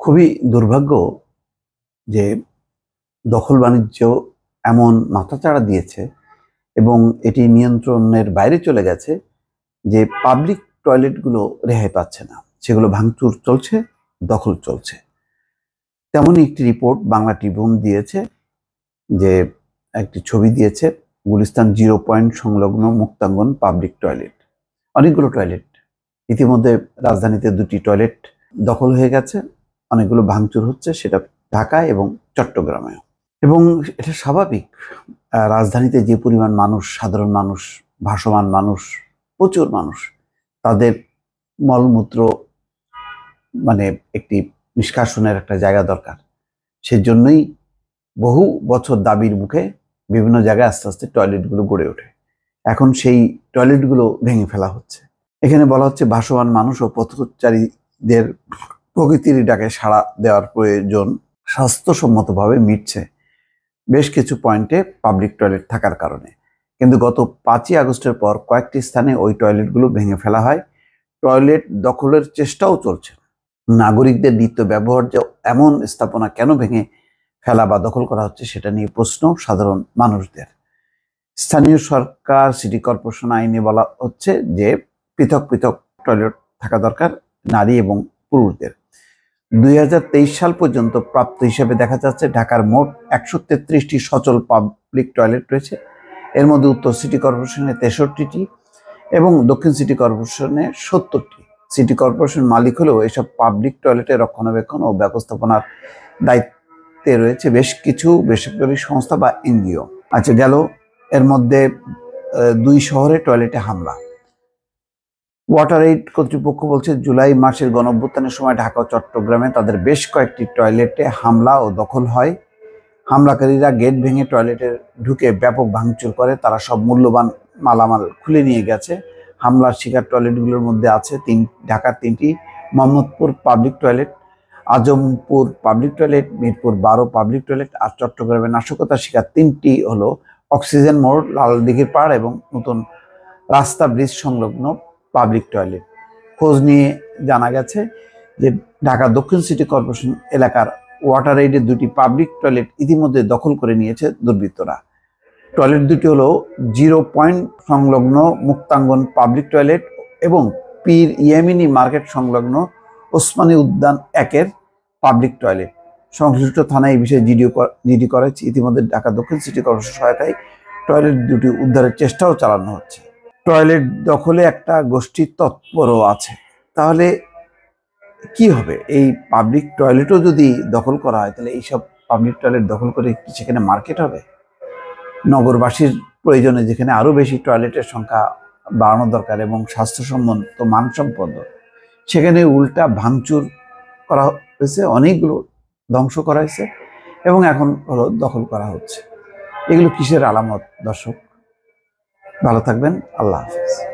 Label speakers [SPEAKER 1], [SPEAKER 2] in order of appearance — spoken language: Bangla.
[SPEAKER 1] খুবই দুর্ভাগ্য যে দখল বাণিজ্য এমন মাথাচাড়া দিয়েছে এবং এটি নিয়ন্ত্রণের বাইরে চলে গেছে যে পাবলিক টয়লেটগুলো রেহাই পাচ্ছে না, সেগুলো ভাঙচুর চলছে, দখল চলছে। তেমনই একটি রিপোর্ট বাংলা ট্রিবিউন দিয়েছে, যে একটি ছবি দিয়েছে গুলিস্তান 0 পয়েন্ট সংলগ্ন মুক্তাঙ্গন পাবলিক টয়লেট। অনেকগুলো টয়লেট, ইতিমধ্যে রাজধানীতে 2টি টয়লেট দখল হয়ে গেছে, অনেকগুলো ভাঙচুর হচ্ছে, সেটা ঢাকায় এবং চট্টগ্রামে। এবং এটা স্বাভাবিক, রাজধানীতে যে পরিমাণ মানুষ, সাধারণ মানুষ, ভাসমান মানুষ, প্রচুর মানুষ, তাদের মলমূত্র একটি নিষ্কাশনের একটা জায়গা দরকার। সেজন্যই বহু বছর দাবির মুখে বিভিন্ন জায়গায় আস্তে আস্তে টয়লেটগুলো গড়ে ওঠে। এখন সেই টয়লেটগুলো ভেঙে ফেলা হচ্ছে। এখানে বলা হচ্ছে ভাসমান মানুষ ও পথচারীদের প্রকৃতির ডাকে সাড়া দেওয়ার প্রয়োজন স্বাস্থ্যসম্মতভাবে মিটছে বেশ কিছু পয়েন্টে পাবলিক টয়লেট থাকার কারণে। কিন্তু গত 5ই আগস্টের পর কয়েকটি স্থানে ওই টয়লেটগুলো ভেঙে ফেলা হয়। টয়লেট দখলের চেষ্টাও চলছে। নাগরিকদের নিত্য ব্যবহার্য এমন স্থাপনা কেন ভেঙে ফেলা বা দখল করা হচ্ছে, সেটা নিয়ে প্রশ্ন সাধারণ মানুষদের। স্থানীয় সরকার, সিটি কর্পোরেশন আইনে বলা হচ্ছে যে পৃথক পৃথক টয়লেট থাকা দরকার নারী এবং পুরুষদের। 2023 সাল পর্যন্ত প্রাপ্ত হিসেবে দেখা যাচ্ছে ঢাকার মোট 133টি সচল পাবলিক টয়লেট রয়েছে। এর মধ্যে উত্তর সিটি কর্পোরেশনে 63টি এবং দক্ষিণ সিটি কর্পোরেশনে 70টি। সিটি কর্পোরেশন মালিক হলেও এসব পাবলিক টয়লেটের রক্ষণাবেক্ষণ ও ব্যবস্থাপনার দায়িত্বে রয়েছে বেশ কিছু বেসরকারি সংস্থা বা এনজিও। আচ্ছা, গেল এর মধ্যে 2 শহরে টয়লেটে হামলা। ওয়াটার এইড কর্তৃপক্ষ বলছে, জুলাই মাসের গণঅভ্যুত্থানের সময় ঢাকা ও চট্টগ্রামে তাদের বেশ কয়েকটি টয়লেটে হামলা ও দখল হয়। হামলাকারীরা গেট ভেঙে টয়লেটে ঢুকে ব্যাপক ভাঙচুর করে। তারা সব মূল্যবান মালামাল খুলে নিয়ে গেছে। হামলার শিকার টয়লেটগুলোর মধ্যে আছে ঢাকার 3টি Mohammadpur public toilet, Azampur public toilet, Mirpur 12 public toilet. আর চট্টগ্রামের নাশকতার শিকার 3টি হলো অক্সিজেন মোড়, লালদিঘির পাড় এবং নতুন রাস্তা ব্রিজ সংলগ্ন পাবলিক টয়লেট। খোঁজ নিয়ে জানা গেছে যে ঢাকা দক্ষিণ সিটি কর্পোরেশন এলাকার ওয়াটার এইডের 2টি পাবলিক টয়লেট ইতিমধ্যে দখল করে নিয়েছে দুর্বৃত্তরা। টয়লেট 2টি হলো 0 পয়েন্ট সংলগ্ন মুক্তাঙ্গন পাবলিক টয়লেট এবং পীর ইয়ামিনী মার্কেট সংলগ্ন ওসমানী উদ্যান 1-এর পাবলিক টয়লেট। সংশ্লিষ্ট থানায় এই বিষয়ে জিডি করেছে। ইতিমধ্যে ঢাকা দক্ষিণ সিটি কর্পোরেশন সহায়তায় টয়লেট 2টি উদ্ধারের চেষ্টাও চালানো হচ্ছে। টয়লেট দখলে একটা গোষ্ঠীর তৎপরও আছে। তাহলে কি হবে? এই পাবলিক টয়লেটও যদি দখল করা হয়, তাহলে এইসব পাবলিক টয়লেট দখল করে সেখানে মার্কেট হবে? নগরবাসীর প্রয়োজনে যেখানে আরো বেশি টয়লেটের সংখ্যা বাড়ানো দরকার এবং স্বাস্থ্যসম্মত মানসম্পন্ন, সেখানে উল্টা ভাঙচুর করা হয়েছে, অনেকগুলো ধ্বংস করা হয়েছে এবং এখন হলো দখল করা হচ্ছে। এগুলো কিসের আলামত? দর্শক ভালো থাকবেন, আল্লাহ হাফেজ।